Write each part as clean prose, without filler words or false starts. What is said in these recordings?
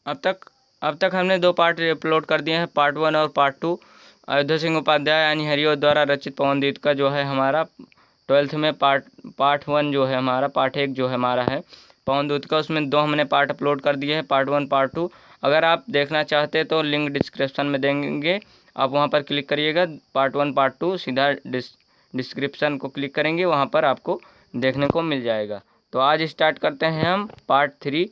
अब तक हमने 2 पार्ट अपलोड कर दिए हैं, पार्ट 1 और पार्ट 2। अयोध्या सिंह उपाध्याय यानी हरिओ द्वारा रचित पवनदीप का जो है हमारा 12th में पार्ट 1 जो है हमारा, पार्ट 1 जो है हमारा है पवनदूत का, उसमें 2 हमने पार्ट अपलोड कर दिए हैं, पार्ट 1 पार्ट 2। अगर आप देखना चाहते हैं तो लिंक डिस्क्रिप्शन में देंगे, आप वहां पर क्लिक करिएगा। पार्ट 1 पार्ट 2 सीधा डिस्क्रिप्शन को क्लिक करेंगे, वहां पर आपको देखने को मिल जाएगा। तो आज स्टार्ट करते हैं हम पार्ट 3।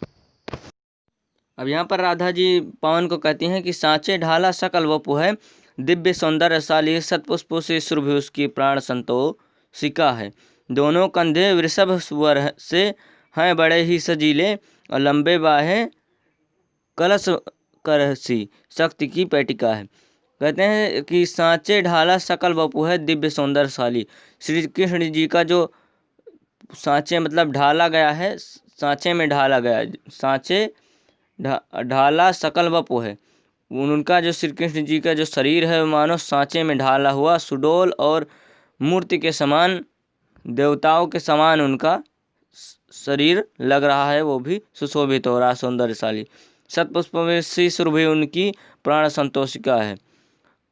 अब यहाँ पर राधा जी पवन को कहती हैं कि सांचे ढाला सकल वपु है, दिव्य सौंदर्यशाली सतपुष्पों से शुभ उसकी प्राण संतोषिका है। दोनों कंधे वृषभ स्वर से हैं बड़े ही सजीले, और लंबे बाहें कलश करसी शक्ति की पेटिका है। कहते हैं कि सांचे ढाला सकल वपु है, दिव्य सौंदर्यशाली। श्री कृष्ण जी का जो सांचे मतलब ढाला गया है, सांचे में ढाला गया, सांचे ढाला सकल वपु है। उनका जो श्री कृष्ण जी का जो शरीर है मानो सांचे में ढाला हुआ सुडोल और मूर्ति के समान, देवताओं के समान उनका शरीर लग रहा है, वो भी सुशोभित हो रहा, सौंदर्यशाली। शतपुष्पों सुरभि उनकी प्राण संतोषिका है।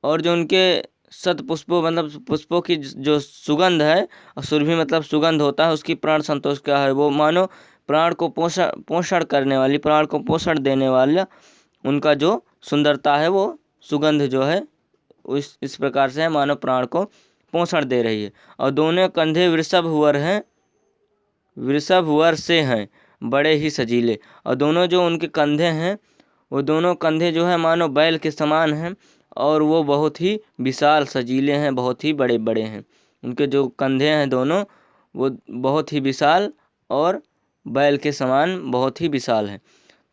और जो उनके शतपुष्पों मतलब पुष्पों की जो सुगंध है, और सुरभि मतलब सुगंध होता है, उसकी प्राण संतोषिका है। वो मानो प्राण को पोषण करने वाली, प्राण को पोषण देने वाला उनका जो सुंदरता है, वो सुगंध जो है इस प्रकार से है, मानो प्राण को पोषण दे रही है। और दोनों कंधे वृषभ वर से हैं बड़े ही सजीले। और दोनों जो उनके कंधे हैं, वो दोनों कंधे जो है मानो बैल के समान हैं, और वो बहुत ही विशाल सजीले हैं, बहुत ही बड़े बड़े हैं। उनके जो कंधे हैं दोनों, वो बहुत ही विशाल और बैल के समान बहुत ही विशाल हैं।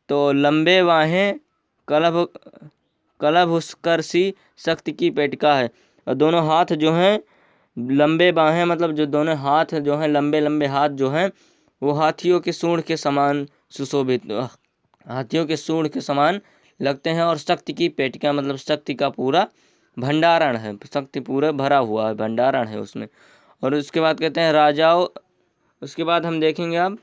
तो लंबे बाहें कलभ उसकर सी शक्ति की पेटिका है। और दोनों हाथ जो हैं लंबे बाहें मतलब जो दोनों हाथ जो हैं, लंबे लंबे हाथ जो हैं, वो हाथियों के सूंड के समान सुशोभित, हाथियों के सूंड के समान लगते हैं। और शक्ति की पेटिका मतलब शक्ति का पूरा भंडारण है, शक्ति पूरा भरा हुआ है, भंडारण है उसमें। और उसके बाद कहते हैं राजाओं, उसके बाद हम देखेंगे अब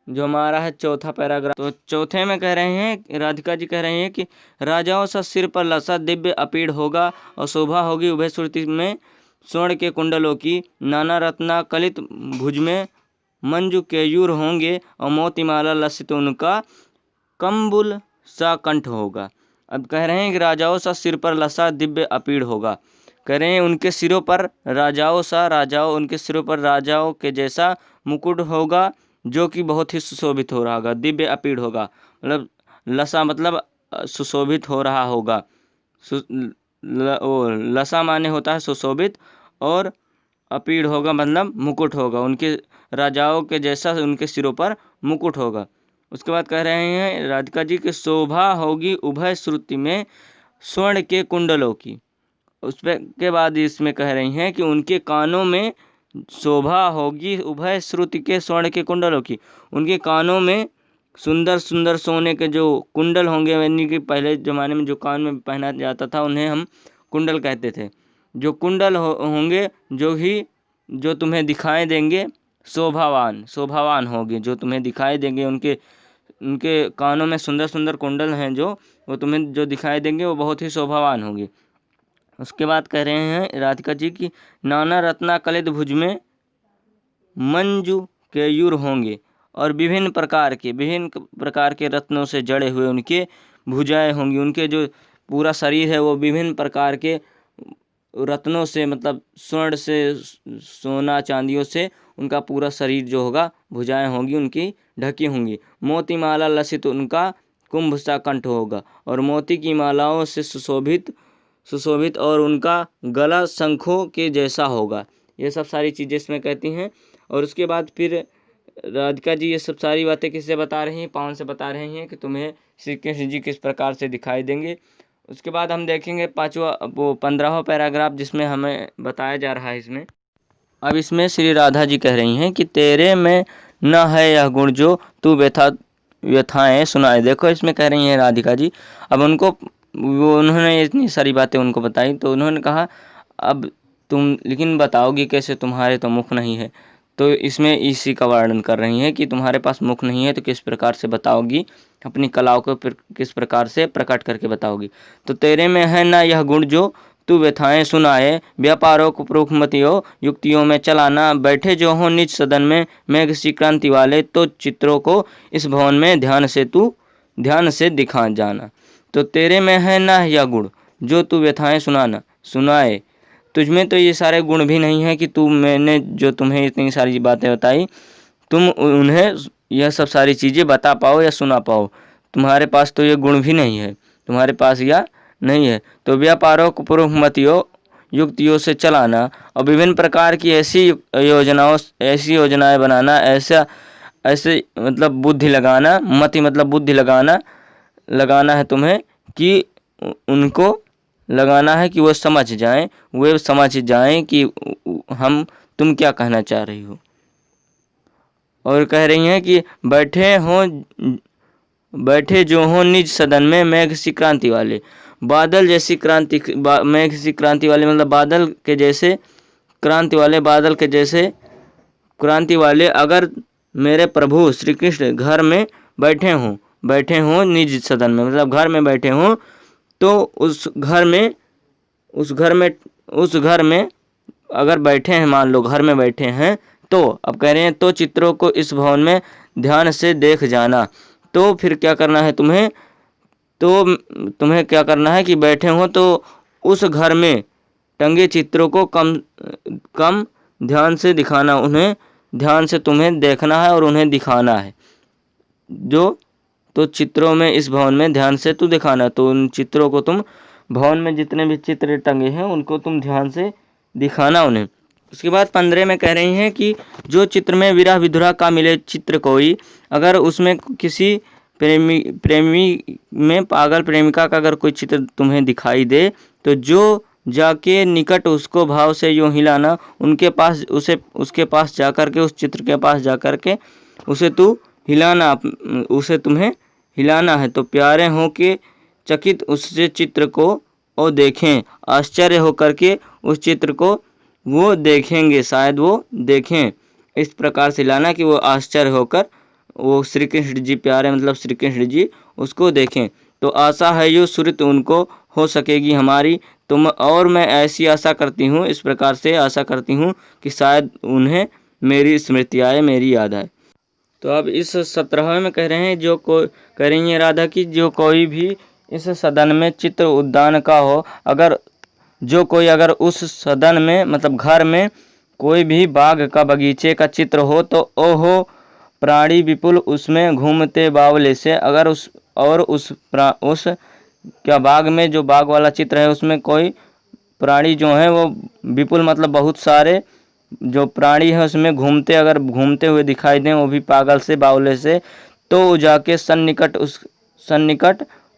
जो हमारा है चौथा पैराग्राफ। तो चौथे में कह रहे हैं, राधिका जी कह रही हैं कि राजाओं सा सिर पर लसा दिव्य अपीड़ होगा, और शोभा होगी उभय श्रुति में स्वर्ण के कुंडलों की। नाना रत्ना कलित भुज में मंजू केयूर होंगे, और मोतीमाला लसित उनका कंबुल सा कंठ होगा। अब कह रहे हैं कि राजाओं सा सिर पर लसा दिव्य अपीड़ होगा। कह रहे हैं उनके सिरों पर राजाओं उनके सिरों पर राजाओं के जैसा मुकुट होगा, जो कि बहुत ही सुशोभित हो रहा होगा। दिव्य अपीड़ होगा मतलब लसा मतलब सुशोभित हो रहा होगा। लसा माने होता है सुशोभित, और अपीड़ होगा मतलब मुकुट होगा, उनके राजाओं के जैसा उनके सिरों पर मुकुट होगा। उसके बाद कह रहे हैं राधिका जी की शोभा होगी उभय श्रुति में स्वर्ण के कुंडलों की। उस के बाद इसमें कह रही हैं कि उनके कानों में शोभा होगी उभय श्रुति के स्वर्ण के कुंडलों की। उनके कानों में सुंदर सुंदर सोने के जो कुंडल होंगे, यानी कि पहले ज़माने में जो कान में पहना जाता था उन्हें हम कुंडल कहते थे। जो कुंडल होंगे जो तुम्हें दिखाई देंगे शोभावान होंगे, जो तुम्हें दिखाई देंगे। उनके कानों में सुंदर सुंदर कुंडल हैं जो वो तुम्हें जो दिखाई देंगे, वो बहुत ही शोभावान होंगे। उसके बाद कह रहे हैं राधिका जी की नाना रत्ना कलित भुज में मंजू केयूर होंगे, और विभिन्न प्रकार के रत्नों से जड़े हुए उनके भुजाएं होंगी। उनके जो पूरा शरीर है वो विभिन्न प्रकार के रत्नों से मतलब स्वर्ण से, सोना चांदियों से उनका पूरा शरीर जो होगा, भुजाएं होंगी उनकी ढकी होंगी। मोतीमाला लसित उनका कुंभ सा कंठ होगा, और मोती की मालाओं से सुशोभित और उनका गला शंखों के जैसा होगा। ये सब सारी चीज़ें इसमें कहती हैं। और उसके बाद फिर राधिका जी ये सब सारी बातें किससे बता रही हैं? पवन से बता रही हैं कि तुम्हें श्री कृष्ण जी किस प्रकार से दिखाई देंगे। उसके बाद हम देखेंगे 15वां पैराग्राफ, जिसमें हमें बताया जा रहा है इसमें। अब इसमें श्री राधा जी कह रही हैं कि तेरे में न है यह गुण जो तू व्यथाएं सुनाए। देखो इसमें कह रही हैं राधिका जी, अब उन्होंने इतनी सारी बातें उनको बताई, तो उन्होंने कहा अब तुम लेकिन बताओगी कैसे, तुम्हारे तो मुख नहीं है। तो इसमें इसी का वर्णन कर रही हैं कि तुम्हारे पास मुख नहीं है तो किस प्रकार से बताओगी, अपनी कलाओं को किस प्रकार से प्रकट करके बताओगी। तो तेरे में है ना यह गुण जो तू व्यथाएं सुनाए, व्यापारों को प्रूखमतियों युक्तियों में चलाना, बैठे जो हो निज सदन में मेघ सी क्रांति वाले, तो चित्रों को इस भवन में ध्यान से दिखा जाना। तो तेरे में है ना यह गुण जो तू व्यथाएं सुनाए, तुझमें तो ये सारे गुण भी नहीं है कि मैंने जो तुम्हें इतनी सारी बातें बताई तुम उन्हें यह सब सारी चीज़ें बता पाओ या सुना पाओ। तुम्हारे पास तो ये गुण भी नहीं है, तुम्हारे पास यह नहीं है। तो व्यापारों को पूर्वमतियों युक्तियों से चलाना और विभिन्न प्रकार की ऐसी योजनाएं बनाना, ऐसे मतलब बुद्धि लगाना, मति मतलब बुद्धि लगाना है तुम्हें कि उनको लगाना है कि वो समझ जाएं कि तुम क्या कहना चाह रही हो। और कह रही हैं कि बैठे जो हो निज सदन में मेघ सी क्रांति वाले, बादल जैसी क्रांति, मेघ सी क्रांति वाले मतलब बादल के जैसे क्रांति वाले, बादल के जैसे क्रांति वाले अगर मेरे प्रभु श्री कृष्ण घर में बैठे हों निज सदन में मतलब घर में बैठे हों, तो उस घर में अगर बैठे हैं, मान लो घर में बैठे हैं, तो अब कह रहे हैं तो चित्रों को इस भवन में ध्यान से देख जाना। तो फिर क्या करना है तुम्हें, तो तुम्हें क्या करना है कि बैठे हो तो उस घर में टंगे चित्रों को कम ध्यान से दिखाना, उन्हें ध्यान से तुम्हें देखना है और उन्हें दिखाना है। तो चित्रों में इस भवन में ध्यान से तू दिखाना, तो उन चित्रों को तुम भवन में जितने भी चित्र टंगे हैं उनको तुम ध्यान से दिखाना उन्हें। उसके बाद 15 में कह रही हैं कि जो चित्र में विरह विधुरा का मिले चित्र कोई, अगर उसमें किसी प्रेमी में पागल प्रेमिका का अगर कोई चित्र तुम्हें दिखाई दे, तो जो जाके निकट उसको भाव से यूँ हिलाना, उसके पास जाकर के, उस चित्र के पास जाकर के उसे तुम्हें हिलाना है। तो प्यारे हो के चकित उससे चित्र को और देखें, आश्चर्य होकर के उस चित्र को वो देखेंगे, शायद वो देखें। इस प्रकार से हिलाना कि वो आश्चर्य होकर वो श्री कृष्ण जी, प्यारे मतलब श्री कृष्ण जी, उसको देखें। तो आशा है यो सुरत उनको हो सकेगी हमारी, और मैं ऐसी आशा करती हूँ, इस प्रकार से आशा करती हूँ कि शायद उन्हें मेरी स्मृति आए, मेरी याद आए। तो अब इस 17वें में कह रहे हैं कह रही हैं राधा की जो कोई भी इस सदन में चित्र उद्यान का हो, अगर उस सदन में मतलब घर में कोई भी बाग का बगीचे का चित्र हो, तो ओहो प्राणी विपुल उसमें घूमते बावले से, अगर उस बाग में जो बाग वाला चित्र है उसमें कोई प्राणी जो है वो विपुल मतलब बहुत सारे जो प्राणी है उसमें घूमते हुए दिखाई दें, वो भी पागल से बावले से, तो जाके सन्निकट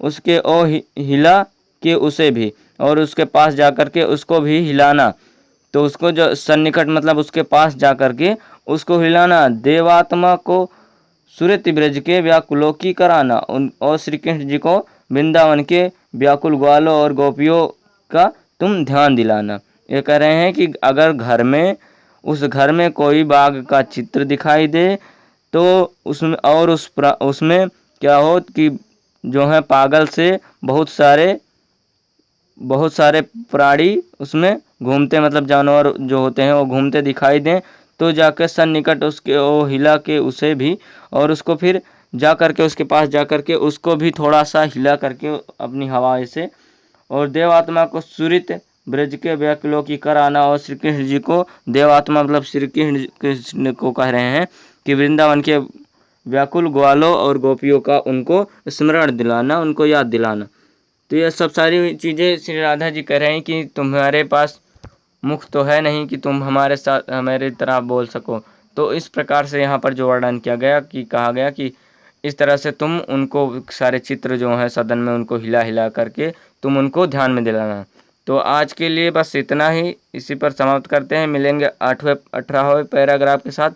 उसके ओ हिला के उसे भी, और उसके पास जाकर के उसको भी हिलाना। तो उसको जो सन्निकट मतलब उसके पास जाकर के उसको हिलाना, देवात्मा को सुरत ब्रज के व्याकुलों की कराना, और श्री कृष्ण जी को वृंदावन के व्याकुल ग्वालों और गोपियों का तुम ध्यान दिलाना। ये कह रहे हैं कि अगर उस घर में कोई बाग का चित्र दिखाई दे, तो उसमें क्या हो कि जो है पागल से बहुत सारे प्राणी उसमें घूमते मतलब जानवर जो होते हैं वो घूमते दिखाई दें, तो जाकर सन्निकट उसके वो हिला के उसे भी, और उसको फिर जा करके उसके पास जा करके उसको भी थोड़ा सा हिला करके अपनी हवा से, और देवात्मा को सुरित ब्रज के व्याकुलों की कराना, और श्री कृष्ण जी को देवात्मा मतलब श्री कृष्ण को कह रहे हैं कि वृंदावन के व्याकुल ग्वालों और गोपियों का उनको स्मरण दिलाना, उनको याद दिलाना। तो ये सब सारी चीज़ें श्री राधा जी कह रहे हैं कि तुम्हारे पास मुख तो है नहीं कि तुम हमारे साथ हमारी तरह बोल सको। तो इस प्रकार से यहाँ पर जो वर्णन किया गया कि कहा गया कि इस तरह से तुम उनको सारे चित्र जो हैं सदन में उनको हिला करके तुम उनको ध्यान में दिलाना। तो आज के लिए बस इतना ही, इसी पर समाप्त करते हैं। मिलेंगे 18वें पैराग्राफ के साथ।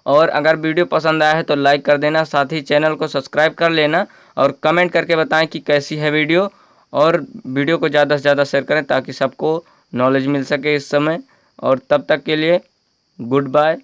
और अगर वीडियो पसंद आया है तो लाइक कर देना, साथ ही चैनल को सब्सक्राइब कर लेना और कमेंट करके बताएं कि कैसी है वीडियो, और वीडियो को ज़्यादा से ज़्यादा शेयर करें ताकि सबको नॉलेज मिल सके इस समय। और तब तक के लिए गुड बाय।